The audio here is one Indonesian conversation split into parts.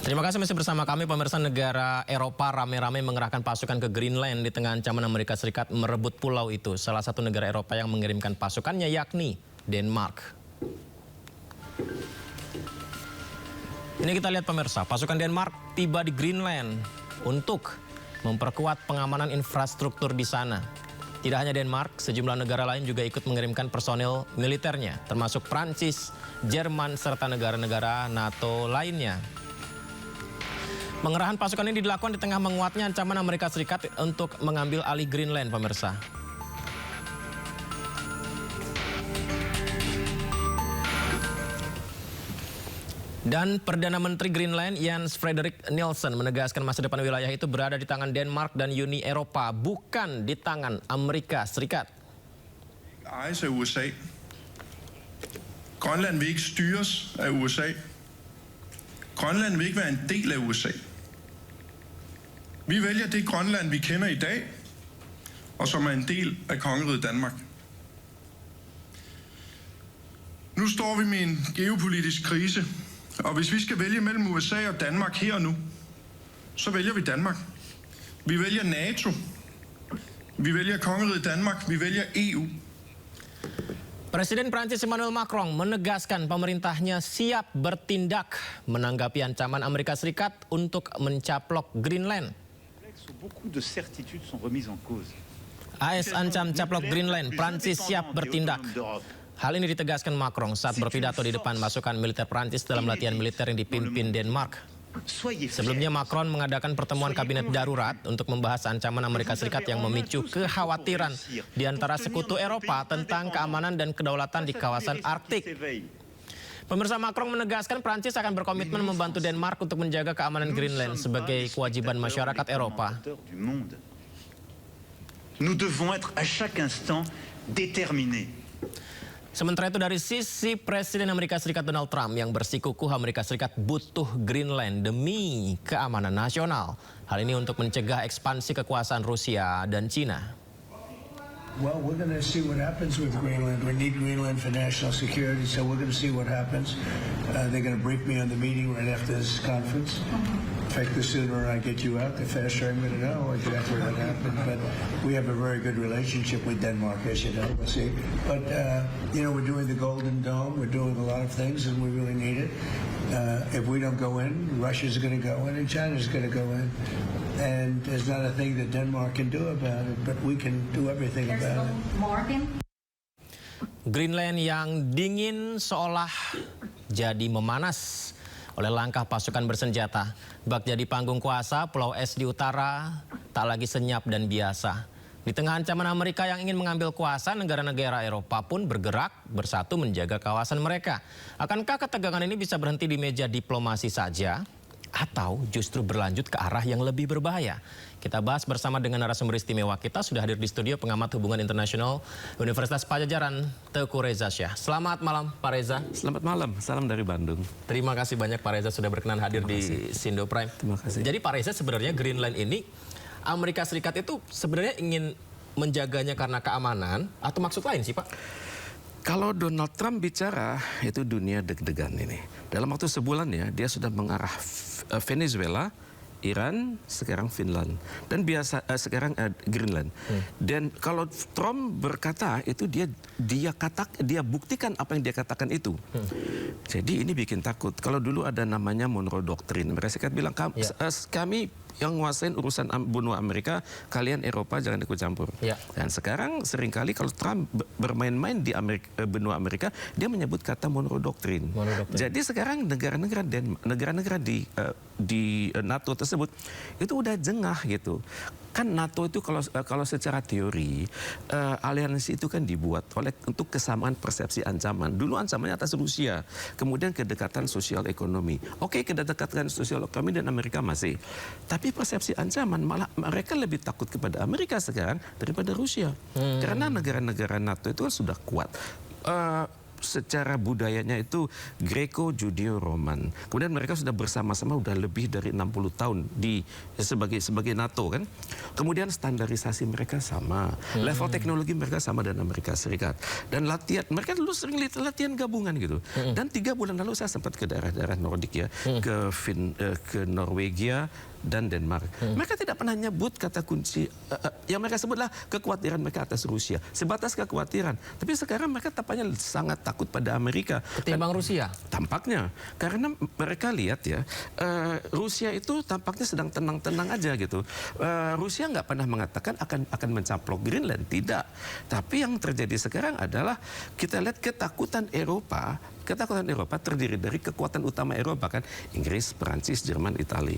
Terima kasih masih bersama kami. Pemirsa, negara Eropa rame-rame mengerahkan pasukan ke Greenland di tengah ancaman Amerika Serikat merebut pulau itu. Salah satu negara Eropa yang mengirimkan pasukannya yakni Denmark. Ini kita lihat pemirsa, pasukan Denmark tiba di Greenland untuk memperkuat pengamanan infrastruktur di sana. Tidak hanya Denmark, sejumlah negara lain juga ikut mengirimkan personil militernya, termasuk Prancis, Jerman, serta negara-negara NATO lainnya. Pengerahan pasukan ini dilakukan di tengah menguatnya ancaman Amerika Serikat untuk mengambil alih Greenland, pemirsa. Dan Perdana Menteri Greenland Jens Frederik Nielsen menegaskan masa depan wilayah itu berada di tangan Denmark dan Uni Eropa, bukan di tangan Amerika Serikat. Ejes af USA. Grønland vil ikke styres af USA. Grønland vil ikke være en del af USA. Vi vælger det Grønland, vi kender i dag, og som er en del af kongeriget Danmark. Nu står vi med en geopolitisk krise, og hvis vi skal vælge mellem USA og Danmark her og nu, så vælger vi Danmark. Vi vælger NATO. Vi vælger kongeriget Danmark. Vi vælger EU. Presiden Prancis Emmanuel Macron menegaskan pemerintahnya siap bertindak menanggapi ancaman Amerika Serikat untuk mencaplok Greenland. AS ancam caplok Greenland, Prancis siap bertindak. Hal ini ditegaskan Macron saat berpidato di depan pasukan militer Prancis dalam latihan militer yang dipimpin Denmark. Sebelumnya Macron mengadakan pertemuan kabinet darurat untuk membahas ancaman Amerika Serikat yang memicu kekhawatiran di antara sekutu Eropa tentang keamanan dan kedaulatan di kawasan Arktik. Pemirsa, Macron menegaskan Prancis akan berkomitmen membantu Denmark untuk menjaga keamanan Greenland sebagai kewajiban masyarakat Eropa. Nous devons être à chaque instant déterminés. Sementara itu dari sisi Presiden Amerika Serikat Donald Trump yang bersikukuh Amerika Serikat butuh Greenland demi keamanan nasional. Hal ini untuk mencegah ekspansi kekuasaan Rusia dan Cina. Well, we're going to see what happens with Greenland. We need Greenland for national security, so we're going to see what happens. They're going to brief me on the meeting right after this conference. In fact, the sooner I get you out, the faster I'm going to know exactly what happened. But we have a very good relationship with Denmark, as you know. We'll see. But, we're doing the Golden Dome. We're doing a lot of things, and we really need it. If we don't go in, Russia's going to go in, and China's going to go in. And there's not a thing that Denmark can do about it, but we can do everything about it. Greenland yang dingin seolah jadi memanas oleh langkah pasukan bersenjata. Bak jadi panggung kuasa, pulau es di utara tak lagi senyap dan biasa. Di tengah ancaman Amerika yang ingin mengambil kuasa, negara-negara Eropa pun bergerak bersatu menjaga kawasan mereka. Akankah ketegangan ini bisa berhenti di meja diplomasi saja? Atau justru berlanjut ke arah yang lebih berbahaya? Kita bahas bersama dengan narasumber istimewa kita. Sudah hadir di studio pengamat hubungan internasional Universitas Padjadjaran, Teuku Reza Shah. Selamat malam Pak Reza. Selamat malam, salam dari Bandung. Terima kasih banyak Pak Reza sudah berkenan hadir di Sindo Prime. Terima kasih. Jadi Pak Reza, sebenarnya Greenland ini Amerika Serikat itu sebenarnya ingin menjaganya karena keamanan atau maksud lain sih Pak? Kalau Donald Trump bicara, itu dunia deg-degan ini. Dalam waktu sebulan ya, dia sudah mengarah Venezuela, Iran, sekarang Finland, dan sekarang Greenland. Dan kalau Trump berkata itu dia buktikan apa yang dia katakan itu. Jadi ini bikin takut. Kalau dulu ada namanya Monroe Doctrine, Amerika Serikat bilang kami yang nguasain urusan benua Amerika, kalian Eropa jangan ikut campur. Dan sekarang seringkali kalau Trump bermain-main di benua Amerika, dia menyebut kata Monroe Doctrine. Jadi sekarang negara-negara di NATO tersebut itu udah jengah gitu. Kan NATO itu kalau secara teori aliansi itu kan dibuat untuk kesamaan persepsi ancaman. Dulu ancamannya atas Rusia, kemudian kedekatan sosial ekonomi. Oke, kedekatan sosial ekonomi dan Amerika masih. Tapi persepsi ancaman malah mereka lebih takut kepada Amerika sekarang daripada Rusia. Karena negara-negara NATO itu kan sudah kuat. secara budayanya itu Greco-Judeo-Roman. Kemudian mereka sudah bersama-sama udah lebih dari 60 tahun sebagai NATO kan. Kemudian standarisasi mereka sama, level teknologi mereka sama dengan Amerika Serikat. Dan latihan mereka dulu sering latihan gabungan gitu. Dan 3 bulan lalu saya sempat ke daerah-daerah Nordik ya, ke Norwegia dan Denmark. Mereka tidak pernah nyebut kata kunci yang mereka sebutlah kekhawatiran mereka atas Rusia. Sebatas kekhawatiran. Tapi sekarang mereka tampaknya sangat takut pada Amerika. Ketimbang Rusia? Tampaknya. Karena mereka lihat ya, Rusia itu tampaknya sedang tenang-tenang aja gitu. Rusia nggak pernah mengatakan akan mencaplok Greenland. Tidak. Tapi yang terjadi sekarang adalah kita lihat ketakutan Eropa. Ketakutan Eropa terdiri dari kekuatan utama Eropa kan, Inggris, Perancis, Jerman, Italia.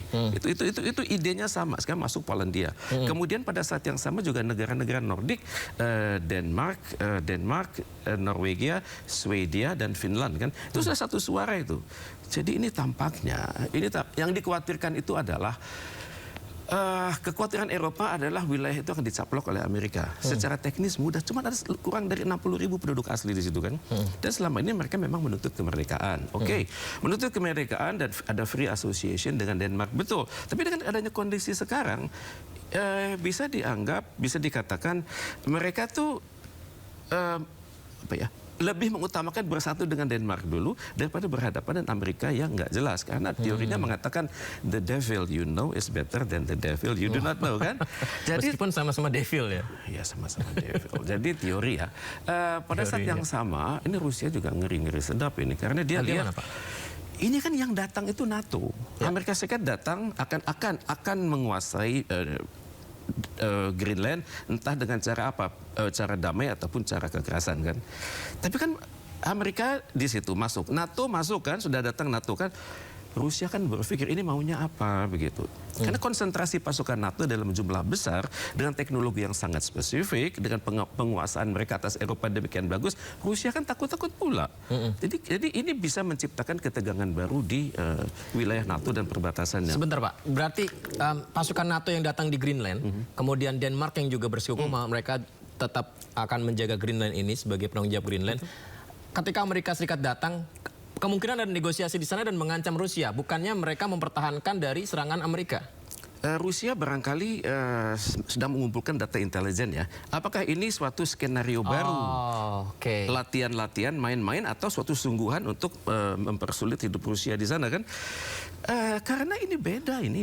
Itu idenya sama. Sekarang masuk Polandia. Kemudian pada saat yang sama juga negara-negara Nordik, Denmark, Norwegia, Swedia dan Finland kan. Itu sudah satu suara itu. Jadi ini tampaknya yang dikhawatirkan itu adalah kekhawatiran Eropa adalah wilayah itu akan dicaplok oleh Amerika. Secara teknis mudah, cuma ada kurang dari 60.000 penduduk asli di situ kan. Dan selama ini mereka memang menuntut kemerdekaan. Oke, menuntut kemerdekaan dan ada free association dengan Denmark, betul. Tapi dengan adanya kondisi sekarang, bisa dikatakan mereka tuh lebih mengutamakan bersatu dengan Denmark dulu daripada berhadapan dengan Amerika yang nggak jelas. Karena teorinya mengatakan the devil you know is better than the devil you do not know kan. Jadi, meskipun sama-sama devil ya? Iya sama-sama devil. Jadi teori ya. Pada saat yang sama, ini Rusia juga ngeri-ngeri sedap ini. Karena dia lihat, ini kan yang datang itu NATO. Amerika Serikat datang akan menguasai Greenland entah dengan cara apa, cara damai ataupun cara kekerasan kan. Tapi kan Amerika di situ masuk, NATO masuk kan, sudah datang NATO kan. Rusia kan berpikir ini maunya apa begitu. Karena konsentrasi pasukan NATO dalam jumlah besar dengan teknologi yang sangat spesifik, dengan penguasaan mereka atas Eropa demikian bagus, Rusia kan takut-takut pula. Jadi ini bisa menciptakan ketegangan baru di wilayah NATO dan perbatasannya. Sebentar Pak, berarti pasukan NATO yang datang di Greenland, kemudian Denmark yang juga bersikukuh mereka tetap akan menjaga Greenland ini sebagai penanggung jawab Greenland. Ketika Amerika Serikat datang, kemungkinan ada negosiasi di sana dan mengancam Rusia. Bukannya mereka mempertahankan dari serangan Amerika? Rusia barangkali sedang mengumpulkan data intelijen ya. Apakah ini suatu skenario baru? Latihan-latihan, main-main atau suatu sungguhan untuk mempersulit hidup Rusia di sana kan? Karena ini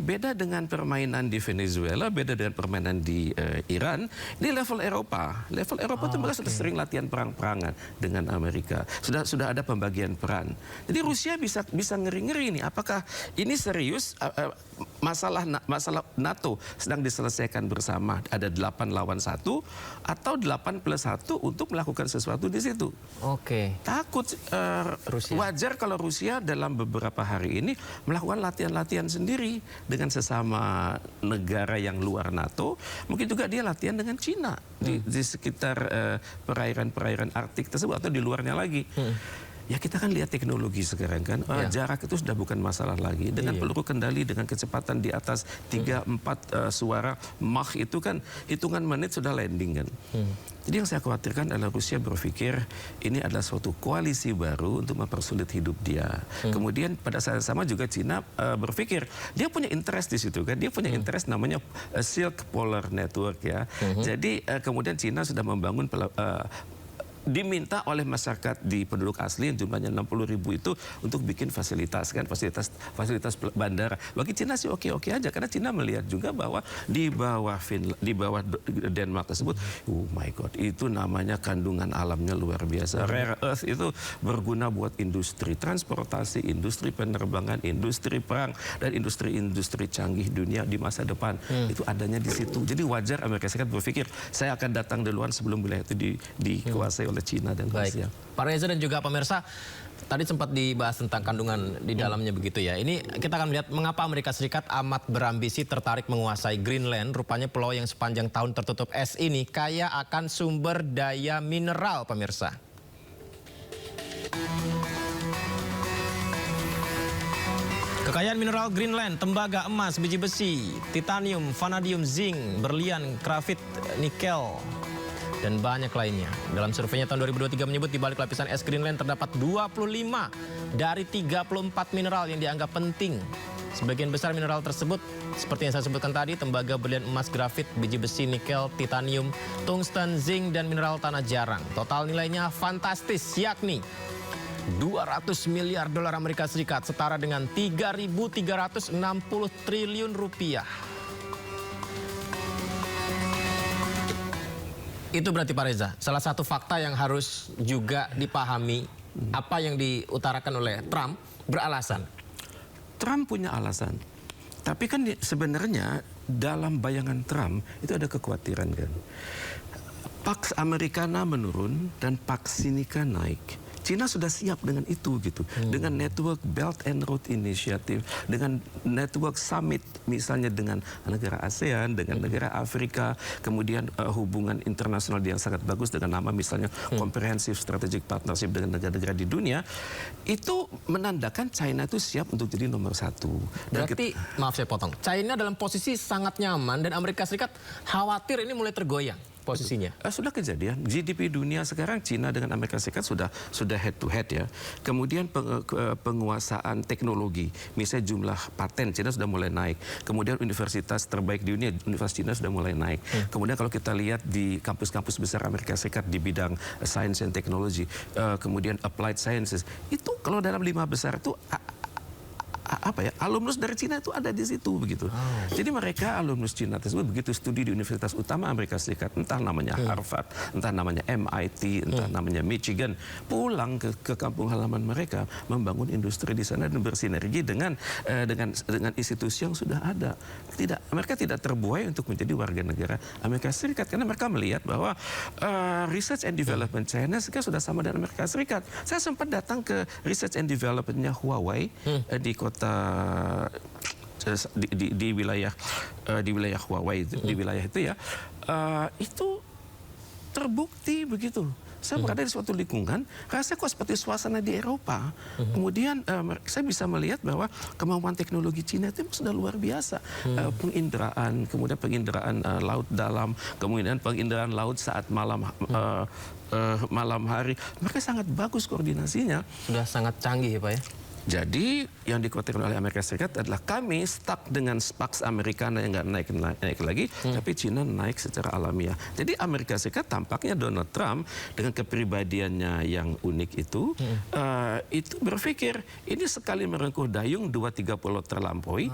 beda dengan permainan di Venezuela, beda dengan permainan di Iran. Ini level Eropa. Level Eropa itu mereka sudah sering latihan perang-perangan dengan Amerika. Sudah ada pembagian peran. Jadi Rusia bisa ngeri-ngeri nih. Apakah ini serius masalah NATO sedang diselesaikan bersama, ada 8 lawan 1 atau 8 plus 1 untuk melakukan sesuatu di situ. Takut Rusia. Wajar kalau Rusia dalam beberapa hari ini melakukan latihan-latihan sendiri dengan sesama negara yang luar NATO. Mungkin juga dia latihan dengan Cina di sekitar perairan-perairan Arktik tersebut atau di luarnya lagi. Ya kita kan lihat teknologi sekarang kan, jarak itu sudah bukan masalah lagi. Dengan peluru kendali, dengan kecepatan di atas 3-4 suara Mach itu kan hitungan menit sudah landing kan. Jadi yang saya khawatirkan adalah Rusia berpikir ini adalah suatu koalisi baru untuk mempersulit hidup dia. Kemudian pada saat yang sama juga Cina berpikir dia punya interest di situ kan, dia punya interest namanya Silk Polar Network ya. Jadi kemudian Cina sudah membangun diminta oleh masyarakat di penduduk asli yang jumlahnya 60.000 itu untuk bikin fasilitas bandara. Bagi Cina sih oke-oke aja karena Cina melihat juga bahwa di bawah Denmark tersebut, oh my god, itu namanya kandungan alamnya luar biasa. Rare earth itu berguna buat industri transportasi, industri penerbangan, industri perang dan industri-industri canggih dunia di masa depan. Itu adanya di situ. Jadi wajar Amerika Serikat berpikir saya akan datang duluan sebelum wilayah itu dikuasai oleh Cina dan Rusia. Pak Reza dan juga pemirsa, tadi sempat dibahas tentang kandungan di dalamnya begitu ya. Ini kita akan melihat mengapa Amerika Serikat amat berambisi tertarik menguasai Greenland. Rupanya pulau yang sepanjang tahun tertutup es ini kaya akan sumber daya mineral, pemirsa. Kekayaan mineral Greenland, tembaga, emas, biji besi, titanium, vanadium, zinc, berlian, grafit, nikel, dan banyak lainnya. Dalam surveinya tahun 2023 menyebut di balik lapisan es Greenland terdapat 25 dari 34 mineral yang dianggap penting. Sebagian besar mineral tersebut, seperti yang saya sebutkan tadi, tembaga, berlian, emas, grafit, biji besi, nikel, titanium, tungsten, zinc, dan mineral tanah jarang. Total nilainya fantastis, yakni 200 miliar dolar Amerika Serikat, setara dengan 3.360 triliun rupiah. Itu berarti Pak Reza, salah satu fakta yang harus juga dipahami, apa yang diutarakan oleh Trump beralasan. Trump punya alasan. Tapi kan sebenarnya dalam bayangan Trump itu ada kekhawatiran kan. Pax Americana menurun dan Pax Sinica naik. Cina sudah siap dengan itu gitu. Dengan network Belt and Road Initiative, dengan network summit misalnya dengan negara ASEAN, dengan negara Afrika, kemudian hubungan internasional yang sangat bagus dengan nama misalnya Comprehensive Strategic Partnership dengan negara-negara di dunia, itu menandakan China itu siap untuk jadi nomor satu. Dan berarti, maaf saya potong, China dalam posisi sangat nyaman dan Amerika Serikat khawatir ini mulai tergoyang posisinya. Sudah kejadian. GDP dunia sekarang Cina dengan Amerika Serikat sudah head to head ya. Kemudian penguasaan teknologi, misalnya jumlah paten Cina sudah mulai naik. Kemudian universitas terbaik di dunia, Universitas Cina sudah mulai naik. Kemudian kalau kita lihat di kampus-kampus besar Amerika Serikat di bidang science and technology, kemudian applied sciences, itu kalau dalam 5 besar itu alumnus dari Cina itu ada di situ begitu. Jadi mereka alumnus Cina tersebut begitu studi di universitas utama Amerika Serikat, entah namanya Harvard, entah namanya MIT, entah namanya Michigan, pulang ke kampung halaman mereka membangun industri di sana dan bersinergi dengan institusi yang sudah ada. Mereka tidak terbuai untuk menjadi warga negara Amerika Serikat karena mereka melihat bahwa research and development China sekarang sudah sama dengan Amerika Serikat. Saya sempat datang ke research and developmentnya Huawei di kota di wilayah Huawei di wilayah itu ya, itu terbukti begitu. Saya berada di suatu lingkungan, rasanya kok seperti suasana di Eropa. Kemudian saya bisa melihat bahwa kemampuan teknologi Cina itu sudah luar biasa. Penginderaan, kemudian penginderaan laut dalam, kemudian penginderaan laut saat malam hari. Mereka sangat bagus koordinasinya. Sudah sangat canggih ya Pak ya. Jadi yang dikhawatirkan oleh Amerika Serikat adalah kami stuck dengan Pax Americana yang nggak naik lagi, tapi Cina naik secara alamiah. Jadi Amerika Serikat tampaknya Donald Trump dengan kepribadiannya yang unik itu berpikir ini sekali merengkuh dayung 2-3 pulau terlampaui,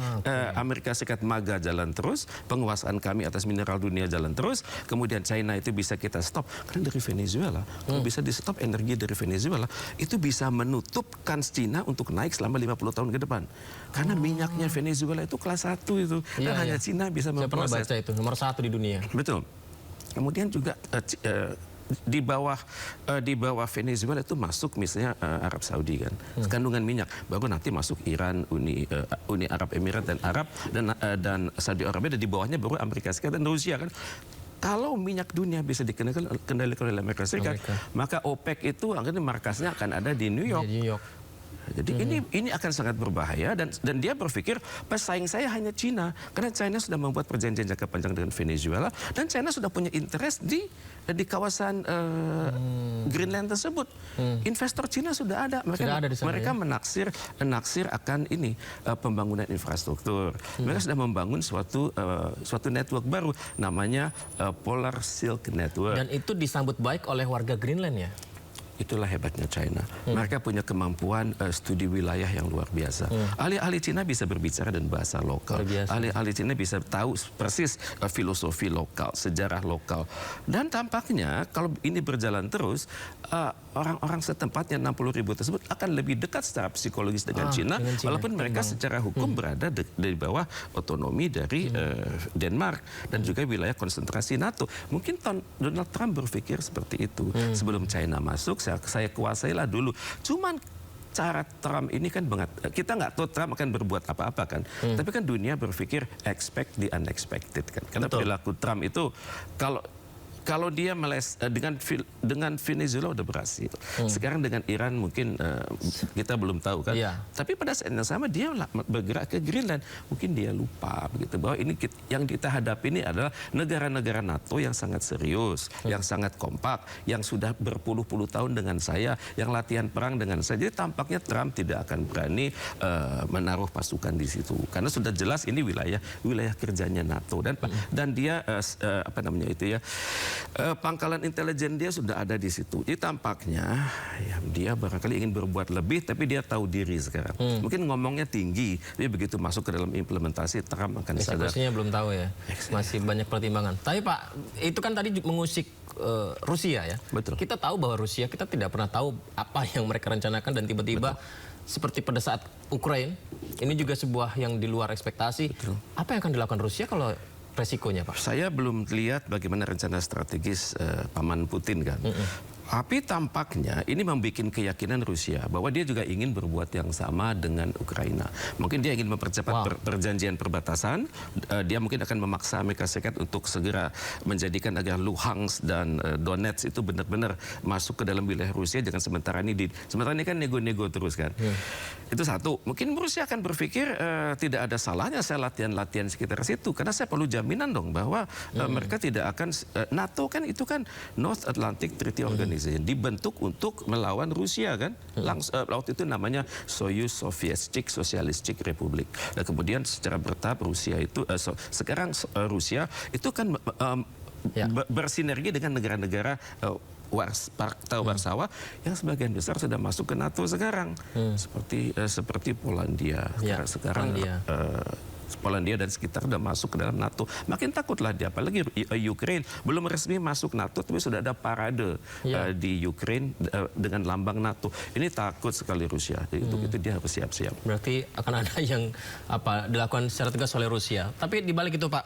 Amerika Serikat MAGA jalan terus, penguasaan kami atas mineral dunia jalan terus, kemudian China itu bisa kita stop karena dari Venezuela, kalau bisa di stop energi dari Venezuela itu bisa menutupkan Cina untuk naik selama 50 tahun ke depan. Karena minyaknya Venezuela itu kelas 1 itu. Dan hanya Cina bisa memproses. Saya pernah baca itu, nomor 1 di dunia. Betul. Kemudian juga di bawah Venezuela itu masuk misalnya Arab Saudi kan. Kandungan minyak. Baru nanti masuk Iran, Uni Arab Emirat dan Saudi Arabia, dan di bawahnya baru Amerika Serikat dan Rusia kan. Kalau minyak dunia bisa dikendalikan oleh Amerika Serikat, maka OPEC itu akhirnya markasnya akan ada di New York. Jadi ini akan sangat berbahaya dan dia berpikir pesaing saya hanya Cina karena China sudah membuat perjanjian jangka panjang dengan Venezuela dan China sudah punya interest di kawasan Greenland tersebut. Investor Cina sudah ada, mereka menaksir akan pembangunan infrastruktur. Mereka sudah membangun suatu network baru namanya Polar Silk Network. Dan itu disambut baik oleh warga Greenland ya. Itulah hebatnya China. Mereka punya kemampuan studi wilayah yang luar biasa. Ahli-ahli Cina bisa berbicara dan bahasa lokal. Ahli-ahli Cina bisa tahu persis filosofi lokal, sejarah lokal. Dan tampaknya kalau ini berjalan terus, orang-orang setempat yang 60.000 tersebut akan lebih dekat secara psikologis dengan Cina, walaupun mereka secara hukum berada di bawah otonomi dari Denmark dan juga wilayah konsentrasi NATO. Mungkin Donald Trump berpikir seperti itu. Sebelum China masuk, saya kuasailah dulu. Cuman cara Trump ini kan kita nggak tahu Trump akan berbuat apa-apa kan. Tapi kan dunia berpikir expect the unexpected kan. Karena perilaku Trump itu kalau dia dengan Venezuela udah berhasil. Sekarang dengan Iran mungkin kita belum tahu kan. Iya. Tapi pada saat yang sama dia bergerak ke Greenland. Mungkin dia lupa begitu bahwa ini yang kita hadapi ini adalah negara-negara NATO yang sangat serius, yang sangat kompak, yang sudah berpuluh-puluh tahun dengan saya, yang latihan perang dengan saya. Jadi tampaknya Trump tidak akan berani menaruh pasukan di situ karena sudah jelas ini wilayah kerjanya NATO dan dia pangkalan intelijen dia sudah ada di situ. Jadi tampaknya ya, dia barangkali ingin berbuat lebih, tapi dia tahu diri sekarang. Mungkin ngomongnya tinggi, tapi begitu masuk ke dalam implementasi, Trump akan sadar. Eksekusinya belum tahu ya, masih banyak pertimbangan. Tapi Pak, itu kan tadi mengusik Rusia ya. Betul. Kita tahu bahwa Rusia, kita tidak pernah tahu apa yang mereka rencanakan dan tiba-tiba seperti pada saat Ukraina, ini juga sebuah yang di luar ekspektasi. Betul. Apa yang akan dilakukan Rusia kalau resikonya, Pak? Saya belum lihat bagaimana rencana strategis paman Putin kan. Tapi tampaknya ini membuat keyakinan Rusia bahwa dia juga ingin berbuat yang sama dengan Ukraina. Mungkin dia ingin mempercepat perjanjian perbatasan. Dia mungkin akan memaksa Amerika Serikat untuk segera menjadikan agar Luhansk dan Donetsk itu benar-benar masuk ke dalam wilayah Rusia. Jangan sementara ini kan nego-nego terus kan. Itu satu. Mungkin Rusia akan berpikir tidak ada salahnya saya latihan-latihan sekitar situ. Karena saya perlu jaminan dong bahwa mereka tidak akan... NATO kan itu kan North Atlantic Treaty Organization. Dibentuk untuk melawan Rusia kan. Waktu itu namanya Soyuz Soviet Socialistic Republic. Dan kemudian secara bertahap Rusia itu sekarang Rusia itu kan bersinergi dengan negara-negara Pakta Warsawa yang sebagian besar sudah masuk ke NATO sekarang. Seperti Polandia. Sekarang Polandia dan sekitar sudah masuk ke dalam NATO. Makin takutlah dia, apalagi Ukraine belum resmi masuk NATO, tapi sudah ada parade di Ukraine dengan lambang NATO. Ini takut sekali Rusia. Untuk itu dia harus siap-siap. Berarti akan ada yang dilakukan secara tegas oleh Rusia. Tapi di balik itu, Pak,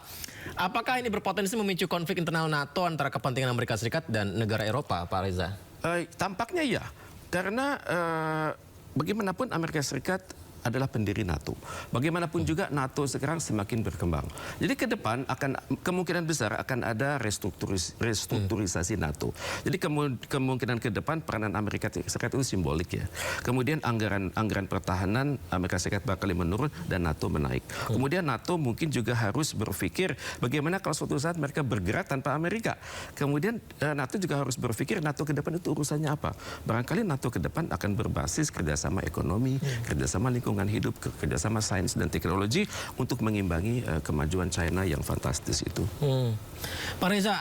apakah ini berpotensi memicu konflik internal NATO antara kepentingan Amerika Serikat dan negara Eropa, Pak Reza? Tampaknya ya, karena bagaimanapun Amerika Serikat adalah pendiri NATO. Bagaimanapun juga NATO sekarang semakin berkembang. Jadi ke depan kemungkinan besar akan ada restrukturisasi NATO. Jadi kemungkinan ke depan peranan Amerika Serikat itu simbolik ya. Kemudian anggaran pertahanan Amerika Serikat bakal menurun dan NATO menaik. Kemudian NATO mungkin juga harus berpikir bagaimana kalau suatu saat mereka bergerak tanpa Amerika. Kemudian NATO juga harus berpikir NATO ke depan itu urusannya apa. Barangkali NATO ke depan akan berbasis kerjasama ekonomi, kerjasama lingkungan hidup, kerjasama sains dan teknologi untuk mengimbangi kemajuan China yang fantastis itu. Pak Reza,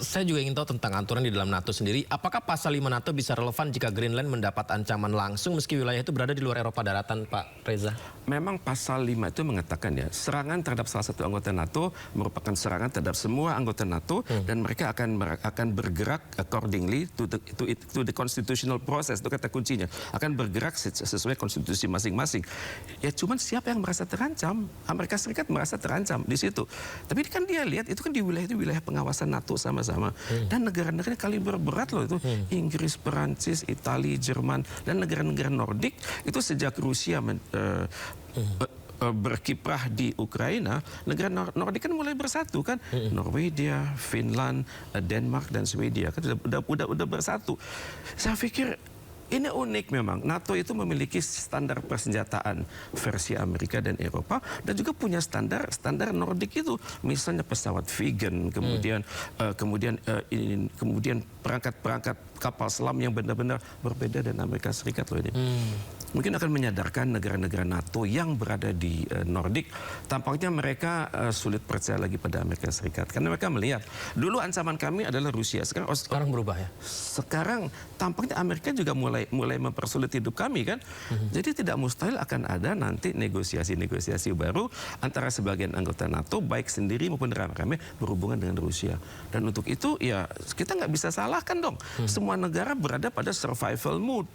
saya juga ingin tahu tentang aturan di dalam NATO sendiri. Apakah pasal 5 NATO bisa relevan jika Greenland mendapat ancaman langsung meski wilayah itu berada di luar Eropa daratan, Pak Reza? Memang pasal 5 itu mengatakan ya, serangan terhadap salah satu anggota NATO merupakan serangan terhadap semua anggota NATO dan mereka akan bergerak accordingly to the constitutional process. Itu kata kuncinya. Akan bergerak sesuai konstitusi masing-masing. Ya cuman siapa yang merasa terancam? Amerika Serikat merasa terancam di situ. Tapi kan dia lihat itu kan di wilayah pengawasan NATO sama-sama. Dan negara-negara kaliber berat loh itu. Inggris, Perancis, Italia, Jerman dan negara-negara Nordik itu sejak Rusia berkiprah di Ukraina, negara Nordik kan mulai bersatu kan. Norwegia, Finland, Denmark dan Swedia kan udah bersatu. Saya pikir ini unik memang. NATO itu memiliki standar persenjataan versi Amerika dan Eropa dan juga punya standar Nordik itu. Misalnya pesawat Viggen, kemudian perangkat kapal selam yang benar-benar berbeda dengan Amerika Serikat loh ini. Mungkin akan menyadarkan negara-negara NATO yang berada di Nordik, tampaknya mereka sulit percaya lagi pada Amerika Serikat. Karena mereka melihat, dulu ancaman kami adalah Rusia. Sekarang berubah ya? Sekarang tampaknya Amerika juga mulai mempersulit hidup kami kan. Jadi tidak mustahil akan ada nanti negosiasi baru antara sebagian anggota NATO, baik sendiri maupun rame-rame berhubungan dengan Rusia. Dan untuk itu ya kita nggak bisa salahkan dong. Semua negara berada pada survival mode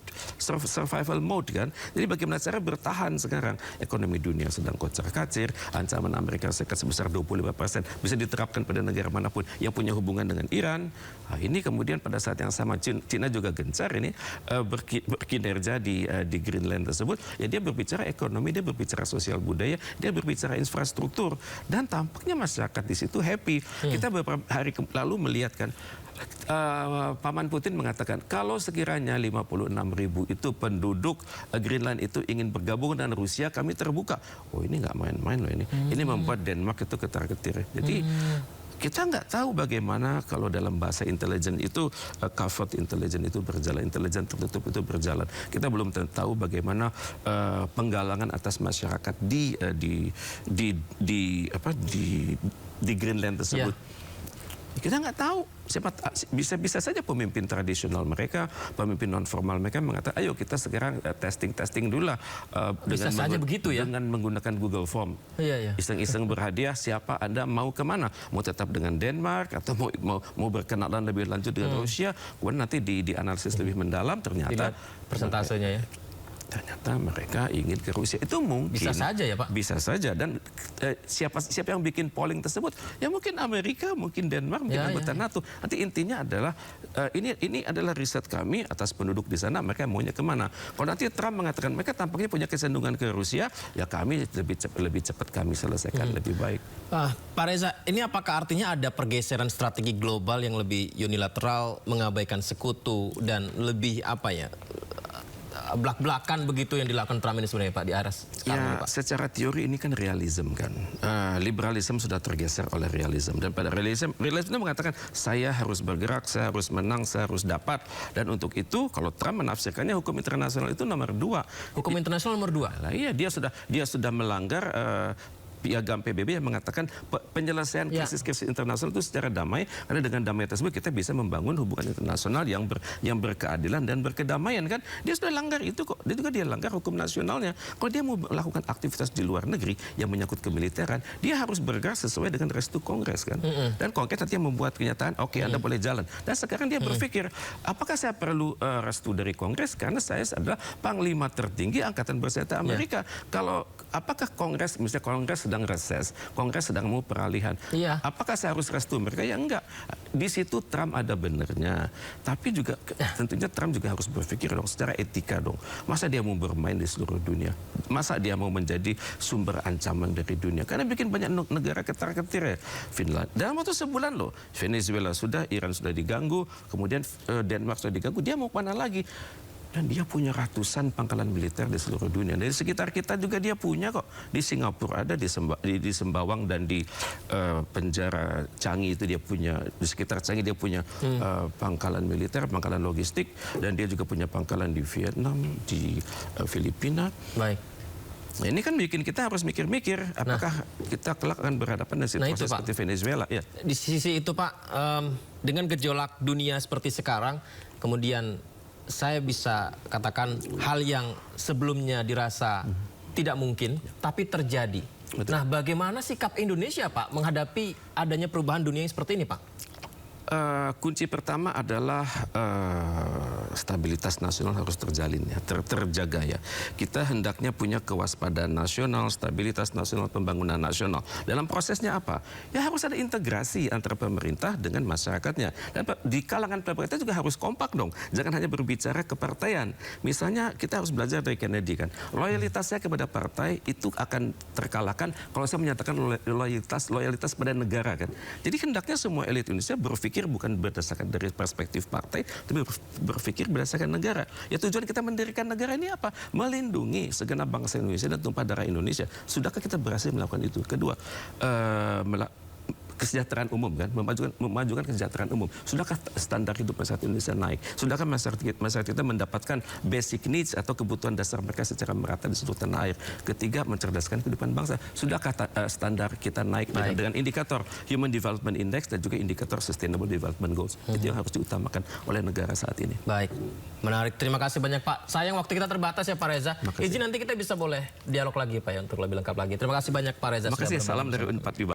kan. kan. Jadi bagaimana cara bertahan sekarang? Ekonomi dunia sedang kocar-kacir, ancaman Amerika Serikat sebesar 25% bisa diterapkan pada negara manapun yang punya hubungan dengan Iran. Nah, ini kemudian pada saat yang sama Cina juga gencar ini berkinerja di Greenland tersebut. Ya dia berbicara ekonomi, dia berbicara sosial budaya, dia berbicara infrastruktur, dan tampaknya masyarakat di situ happy. Kita beberapa hari lalu melihat kan, Paman Putin mengatakan kalau sekiranya 56.000 itu penduduk Greenland itu ingin bergabung dengan Rusia, kami terbuka. Oh, ini nggak main-main loh ini. Ini membuat Denmark itu ketar-ketir. Jadi kita nggak tahu bagaimana kalau dalam bahasa intelijen itu covert intelligence itu berjalan, intelijen tertutup itu berjalan. Kita belum tahu bagaimana penggalangan atas masyarakat di Greenland tersebut. Kita nggak tahu. Bisa saja pemimpin tradisional mereka, pemimpin non formal mereka mengatakan, ayo kita sekarang testing dulu lah Bisa saja begitu ya? Dengan menggunakan Google Form. Iseng-iseng berhadiah, siapa Anda mau kemana? Mau tetap dengan Denmark atau mau berkenalan lebih lanjut dengan Rusia? Kemudian nanti dianalisis lebih mendalam, ternyata persentasenya ya. Ternyata mereka ingin ke Rusia. Itu mungkin. Bisa saja ya Pak? Bisa saja. Dan siapa yang bikin polling tersebut? Ya mungkin Amerika, mungkin Denmark, mungkin anggota NATO. Nanti intinya adalah, ini adalah riset kami atas penduduk di sana, mereka maunya kemana. Kalau nanti Trump mengatakan mereka tampaknya punya kecenderungan ke Rusia, ya kami lebih cepat kami selesaikan lebih baik. Pak Reza, ini apakah artinya ada pergeseran strategi global yang lebih unilateral, mengabaikan sekutu, dan lebih apa ya, belak-belakan begitu yang dilakukan Trump ini sebenarnya Pak di aras sekarang ya, ini, Pak? Secara teori ini kan realisme kan. Liberalisme sudah tergeser oleh realisme. Dan pada realisme itu mengatakan saya harus bergerak, saya harus menang, saya harus dapat. Dan untuk itu kalau Trump menafsirkannya hukum internasional itu nomor 2. Hukum internasional nomor 2? Nah, iya, dia sudah melanggar piagam PBB yang mengatakan penyelesaian krisis-krisis internasional itu secara damai, karena dengan damai tersebut kita bisa membangun hubungan internasional yang berkeadilan dan berkedamaian kan. Dia sudah langgar itu kok. Dia langgar hukum nasionalnya. Kalau dia mau melakukan aktivitas di luar negeri yang menyangkut kemiliteran, dia harus bergerak sesuai dengan restu Kongres kan. Dan Kongres nanti membuat kenyataan, oke, Anda boleh jalan. Dan sekarang dia berpikir, apakah saya perlu restu dari Kongres? Karena saya adalah panglima tertinggi Angkatan Bersenjata Amerika. Kalau apakah Kongres, misalnya Kongres sedang reses, Kongres sedang mau peralihan. Apakah saya harus restu mereka? Ya enggak. Di situ Trump ada benernya. Tapi juga tentunya Trump juga harus berpikir dong secara etika dong. Masa dia mau bermain di seluruh dunia? Masa dia mau menjadi sumber ancaman dari dunia? Karena bikin banyak negara ketar-ketir ya. Finland. Dalam waktu sebulan loh. Venezuela sudah, Iran sudah diganggu, kemudian Denmark sudah diganggu. Dia mau mana lagi? Dan dia punya ratusan pangkalan militer di seluruh dunia. Dari sekitar kita juga dia punya kok. Di Singapura ada, di Sembawang dan di penjara Changi itu dia punya. Di sekitar Changi dia punya pangkalan militer, pangkalan logistik. Dan dia juga punya pangkalan di Vietnam, di Filipina. Baik. Nah, ini kan bikin kita harus mikir-mikir apakah kita kelak akan berhadapan dengan situasi seperti Venezuela. Ya. Di sisi itu Pak, dengan gejolak dunia seperti sekarang, kemudian saya bisa katakan hal yang sebelumnya dirasa tidak mungkin, tapi terjadi. Betul. Nah, bagaimana sikap Indonesia, Pak, menghadapi adanya perubahan dunia yang seperti ini, Pak? Kunci pertama adalah stabilitas nasional harus terjalin ya, terjaga ya. Kita hendaknya punya kewaspadaan nasional, stabilitas nasional, pembangunan nasional. Dalam prosesnya apa? Ya harus ada integrasi antara pemerintah dengan masyarakatnya. Dan di kalangan pemerintah juga harus kompak dong. Jangan hanya berbicara kepartaian. Misalnya kita harus belajar dari Kennedy kan. Loyalitasnya kepada partai itu akan terkalahkan kalau saya menyatakan loyalitas pada negara kan. Jadi hendaknya semua elit Indonesia berpikir bukan berdasarkan dari perspektif partai, tapi berpikir berdasarkan negara. Ya tujuan kita mendirikan negara ini apa? Melindungi segenap bangsa Indonesia dan tumpah darah Indonesia. Sudahkah kita berhasil melakukan itu? Kedua, kesejahteraan umum kan, memajukan kesejahteraan umum. Sudahkah standar hidup masyarakat Indonesia naik? Sudahkah masyarakat kita mendapatkan basic needs atau kebutuhan dasar mereka secara merata di seluruh tanah air? Ketiga, mencerdaskan kehidupan bangsa. Sudahkah standar kita naik dengan indikator Human Development Index dan juga indikator Sustainable Development Goals? Itu yang harus diutamakan oleh negara saat ini. Baik, menarik. Terima kasih banyak Pak. Sayang waktu kita terbatas ya Pak Reza. Izin nanti kita bisa boleh dialog lagi Pak ya untuk lebih lengkap lagi. Terima kasih banyak Pak Reza. Terima kasih. Salam dari Unpad.